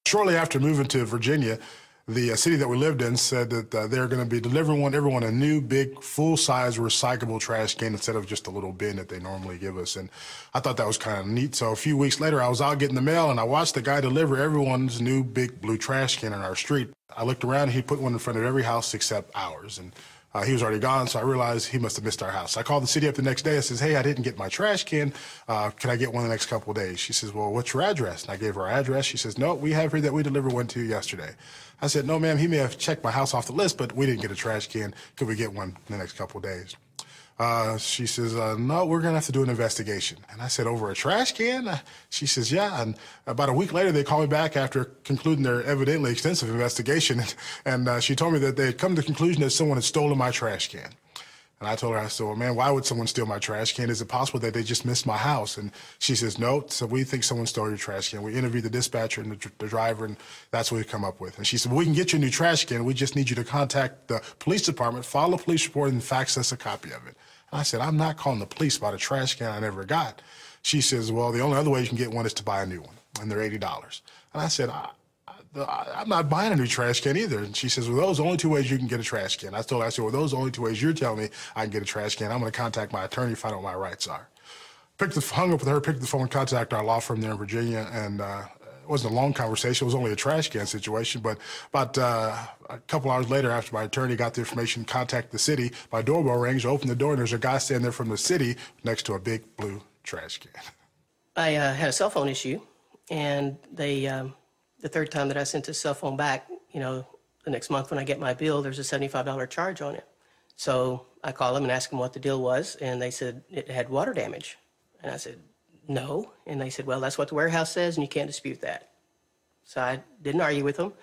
Shortly after moving to Virginia, the city that we lived in said that they're going to be delivering everyone a new, big, full-size recyclable trash can instead of just a little bin that they normally give us. And I thought that was kind of neat. So a few weeks later, I was out getting the mail, and I watched the guy deliver everyone's new, big, blue trash can on our street. I looked around, and he put one in front of every house except ours. And he was already gone, so I realized he must have missed our house. I called the city up the next day. I says, hey, I didn't get my trash can. Can I get one the next couple of days? She says, well, what's your address? And I gave her our address. She says, no, we have here that we delivered one to you yesterday. I said, no, ma'am, he may have checked my house off the list, but we didn't get a trash can. Could we get one in the next couple of days? She says, no, we're going to have to do an investigation. And I said, over a trash can? She says, yeah. And about a week later, they called me back after concluding their evidently extensive investigation. And she told me that they had come to the conclusion that someone had stolen my trash can. And I told her, I said, well, man, why would someone steal my trash can? Is it possible that they just missed my house? And she says, no, so we think someone stole your trash can. We interviewed the dispatcher and the driver, and that's what we come up with. And she said, well, we can get you a new trash can. We just need you to contact the police department, file a police report, and fax us a copy of it. And I said, I'm not calling the police about a trash can I never got. She says, well, the only other way you can get one is to buy a new one, and they're $80. And I said, I'm not buying a new trash can either. And she says, well, those are the only two ways you can get a trash can. I told her, I said, well, those are the only two ways you're telling me I can get a trash can. I'm going to contact my attorney to find out what my rights are. Hung up with her, picked the phone, contacted our law firm there in Virginia, and it wasn't a long conversation. It was only a trash can situation. But about a couple hours later, after my attorney got the information, contacted the city, my doorbell rings, I opened the door, and there's a guy standing there from the city next to a big blue trash can. I had a cell phone issue, and they... the third time that I sent this cell phone back, you know, the next month when I get my bill, there's a $75 charge on it. So I called them and asked them what the deal was, and they said it had water damage. And I said, no. And they said, well, that's what the warehouse says, and you can't dispute that. So I didn't argue with them.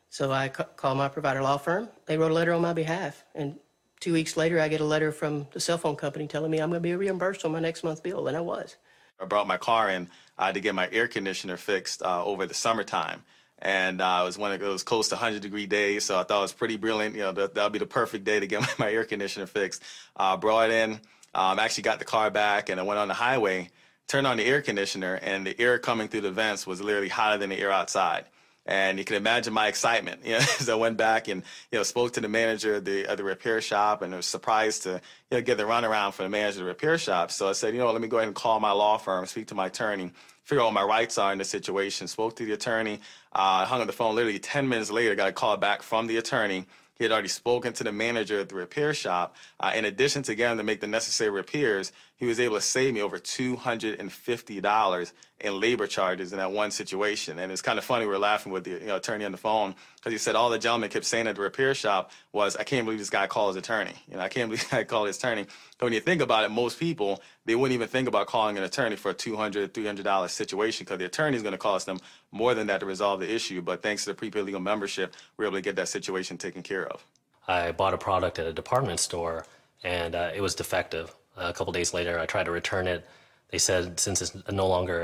So I called my provider law firm. They wrote a letter on my behalf. And 2 weeks later, I get a letter from the cell phone company telling me I'm going to be reimbursed on my next month's bill, and I was. I brought my car in to get my air conditioner fixed over the summertime. And it was one of those close to 100-degree days, so I thought it was pretty brilliant. You know, that'll be the perfect day to get my air conditioner fixed. Brought it in, actually got the car back, and I went on the highway, turned on the air conditioner, and the air coming through the vents was literally hotter than the air outside. And you can imagine my excitement, you know, as I went back and, you know, spoke to the manager of the repair shop, and I was surprised to, you know, get the runaround from the manager of the repair shop. So I said, you know, let me go ahead and call my law firm, speak to my attorney, figure out what my rights are in this situation. Spoke to the attorney, hung on the phone. Literally 10 minutes later, got a call back from the attorney. He had already spoken to the manager at the repair shop. In addition to getting to make the necessary repairs, he was able to save me over $250 in labor charges in that one situation. And it's kind of funny, we were laughing with the attorney on the phone, because he said all the gentleman kept saying at the repair shop was, I can't believe this guy called his attorney. You know, I can't believe this guy called his attorney. But when you think about it, most people, they wouldn't even think about calling an attorney for a $200, $300 situation, because the attorney is going to cost them more than that to resolve the issue. But thanks to the prepaid legal membership, we were able to get that situation taken care of. I bought a product at a department store, and it was defective. A couple days later, I tried to return it. They said since it's no longer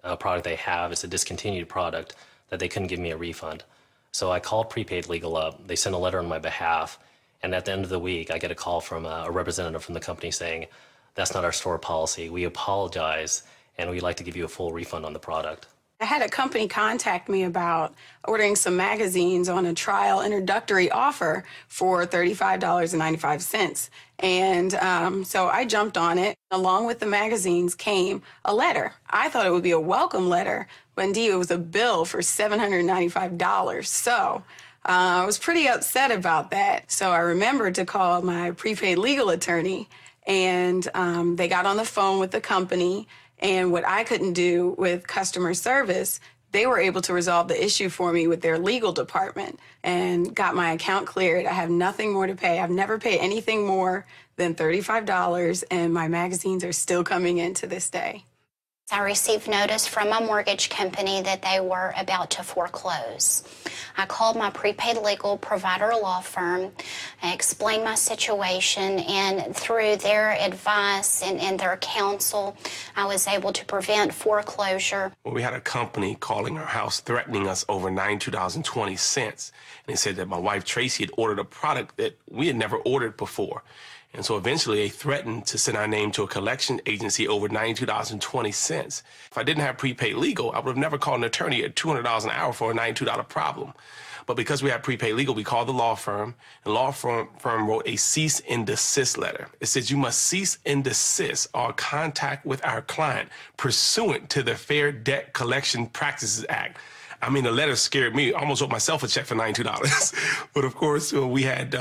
a product they have, it's a discontinued product, that they couldn't give me a refund. So I called Prepaid Legal up. They sent a letter on my behalf, and at the end of the week, I get a call from a representative from the company saying, that's not our store policy. We apologize, and we'd like to give you a full refund on the product. I had a company contact me about ordering some magazines on a trial introductory offer for $35.95. And so I jumped on it. Along with the magazines came a letter. I thought it would be a welcome letter, but indeed it was a bill for $795. So I was pretty upset about that. So I remembered to call my prepaid legal attorney, and they got on the phone with the company. And what I couldn't do with customer service, they were able to resolve the issue for me with their legal department and got my account cleared. I have nothing more to pay. I've never paid anything more than $35, and my magazines are still coming in to this day. I received notice from my mortgage company that they were about to foreclose. I called my prepaid legal provider law firm, I explained my situation, and through their advice and their counsel, I was able to prevent foreclosure. Well, we had a company calling our house threatening us over $92.20. And they said that my wife, Tracy, had ordered a product that we had never ordered before. And so eventually they threatened to send our name to a collection agency over $92.20. If I didn't have prepaid legal, I would have never called an attorney at $200 an hour for a $92 problem. But because we had prepaid legal, we called the law firm, and the law firm wrote a cease and desist letter. It says you must cease and desist all contact with our client pursuant to the Fair Debt Collection Practices Act. I mean, the letter scared me. I almost wrote myself a check for $92. But of course, we had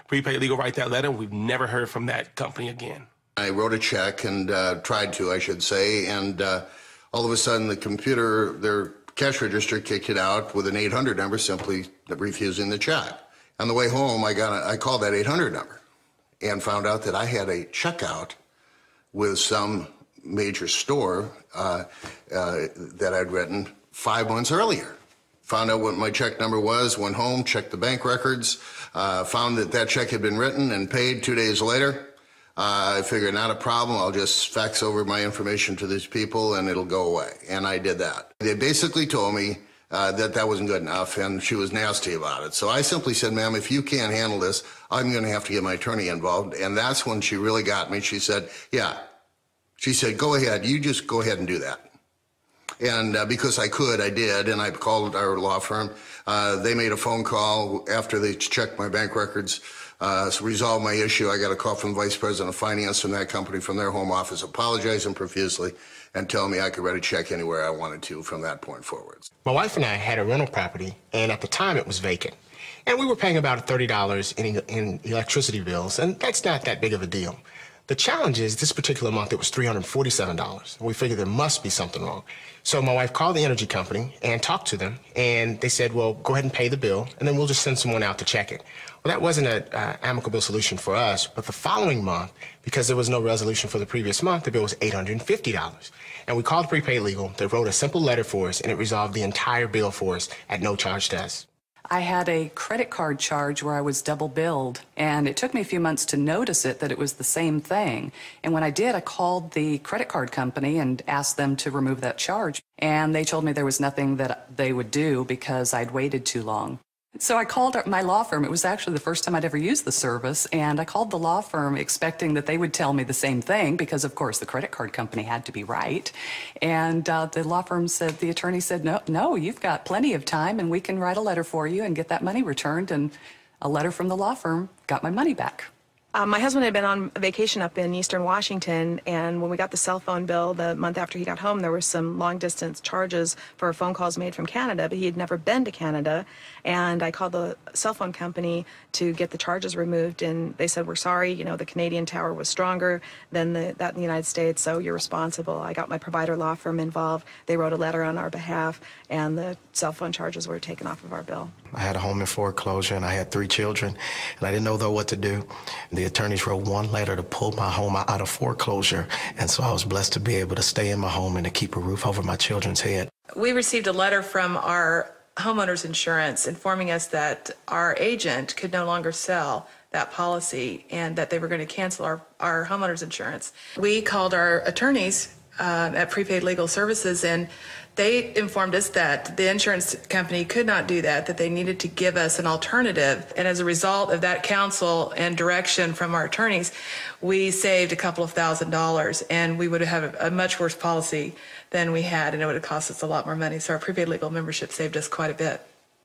prepaid legal write that letter. We've never heard from that company again. I wrote a check and tried to, I should say, and all of a sudden the computer, their cash register kicked it out with an 800 number, simply refusing the check. On the way home, I called that 800 number and found out that I had a checkout with some major store that I'd written 5 months earlier. Found out what my check number was, went home, checked the bank records, found that check had been written and paid 2 days later. I figured, not a problem, I'll just fax over my information to these people and it'll go away. And I did that. They basically told me that wasn't good enough, and she was nasty about it. So I simply said, ma'am, if you can't handle this, I'm going to have to get my attorney involved. And that's when she really got me. She said, yeah. She said, go ahead, you just go ahead and do that. And because I could, I did, and I called our law firm. They made a phone call after they checked my bank records, resolved my issue. I got a call from the vice president of finance from that company, from their home office, apologizing profusely and telling me I could write a check anywhere I wanted to from that point forward. My wife and I had a rental property, and at the time it was vacant. And we were paying about $30 in electricity bills, and that's not that big of a deal. The challenge is this particular month it was $347. We figured there must be something wrong. So my wife called the energy company and talked to them, and they said, well, go ahead and pay the bill, and then we'll just send someone out to check it. Well, that wasn't an amicable solution for us, but the following month, because there was no resolution for the previous month, the bill was $850. And we called Prepaid Legal. They wrote a simple letter for us, and it resolved the entire bill for us at no charge to us. I had a credit card charge where I was double billed, and it took me a few months to notice that it was the same thing. And when I did, I called the credit card company and asked them to remove that charge. And they told me there was nothing that they would do because I'd waited too long. So I called my law firm. It was actually the first time I'd ever used the service, and I called the law firm expecting that they would tell me the same thing because, of course, the credit card company had to be right. And the law firm said, the attorney said, no, you've got plenty of time, and we can write a letter for you and get that money returned. And a letter from the law firm got my money back. My husband had been on vacation up in eastern Washington, and when we got the cell phone bill the month after he got home, there were some long-distance charges for phone calls made from Canada, but he had never been to Canada. And I called the cell phone company to get the charges removed, and they said, we're sorry, the Canadian tower was stronger than that in the United States, so you're responsible. I got my provider law firm involved. They wrote a letter on our behalf, and the cell phone charges were taken off of our bill. I had a home in foreclosure, and I had 3 children, and I didn't know, though, what to do. The attorneys wrote one letter to pull my home out of foreclosure, and so I was blessed to be able to stay in my home and to keep a roof over my children's head. We received a letter from our homeowners insurance informing us that our agent could no longer sell that policy and that they were going to cancel our homeowners insurance. We called our attorneys at Prepaid Legal Services, and they informed us that the insurance company could not do that, that they needed to give us an alternative. And as a result of that counsel and direction from our attorneys, we saved a couple of $1,000s, and we would have a much worse policy than we had, and it would have cost us a lot more money. So our Prepaid Legal membership saved us quite a bit.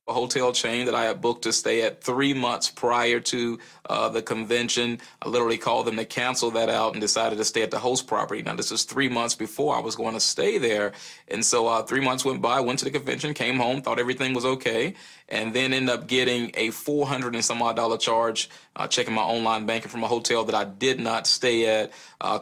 A hotel chain that I had booked to stay at 3 months prior to the convention. I literally called them to cancel that out and decided to stay at the host property. Now, this is 3 months before I was going to stay there. And so 3 months went by, went to the convention, came home, thought everything was okay, and then ended up getting a $400 and some odd charge checking my online banking from a hotel that I did not stay at.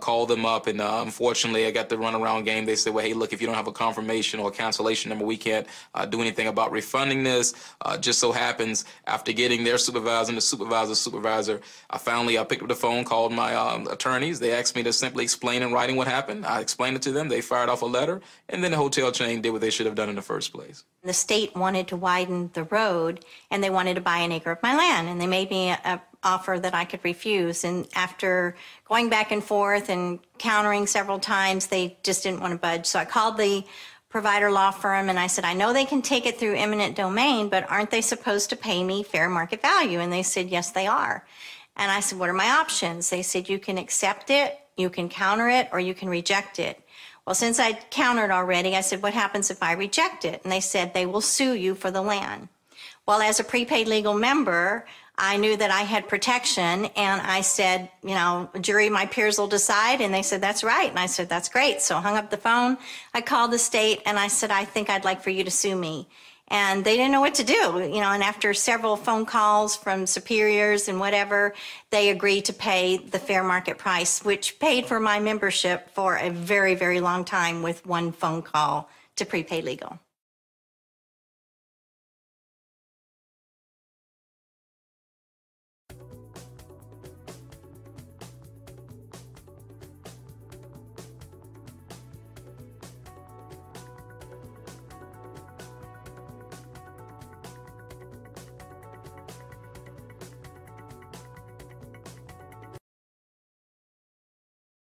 Called them up, and unfortunately, I got the runaround game. They said, well, hey, look, if you don't have a confirmation or a cancellation number, we can't do anything about refunding this. Just so happens, after getting their supervisor and the supervisor's supervisor, I picked up the phone, called my attorneys. They asked me to simply explain in writing what happened. I explained it to them. They fired off a letter, and then the hotel chain did what they should have done in the first place. The state wanted to widen the road, and they wanted to buy an acre of my land, and they made me an offer that I could refuse. And after going back and forth and countering several times, they just didn't want to budge. So I called the provider law firm, and I said, I know they can take it through eminent domain, but aren't they supposed to pay me fair market value? And they said, yes, they are. And I said, what are my options? They said, you can accept it, you can counter it, or you can reject it. Well, since I'd countered already, I said, what happens if I reject it? And they said, they will sue you for the land. Well, as a prepaid legal member, I knew that I had protection, and I said, you know, jury, my peers will decide. And they said, that's right. And I said, that's great. So I hung up the phone. I called the state, and I said, I think I'd like for you to sue me. And they didn't know what to do, you know, and after several phone calls from superiors and whatever, they agreed to pay the fair market price, which paid for my membership for a very, very long time with one phone call to Prepaid Legal.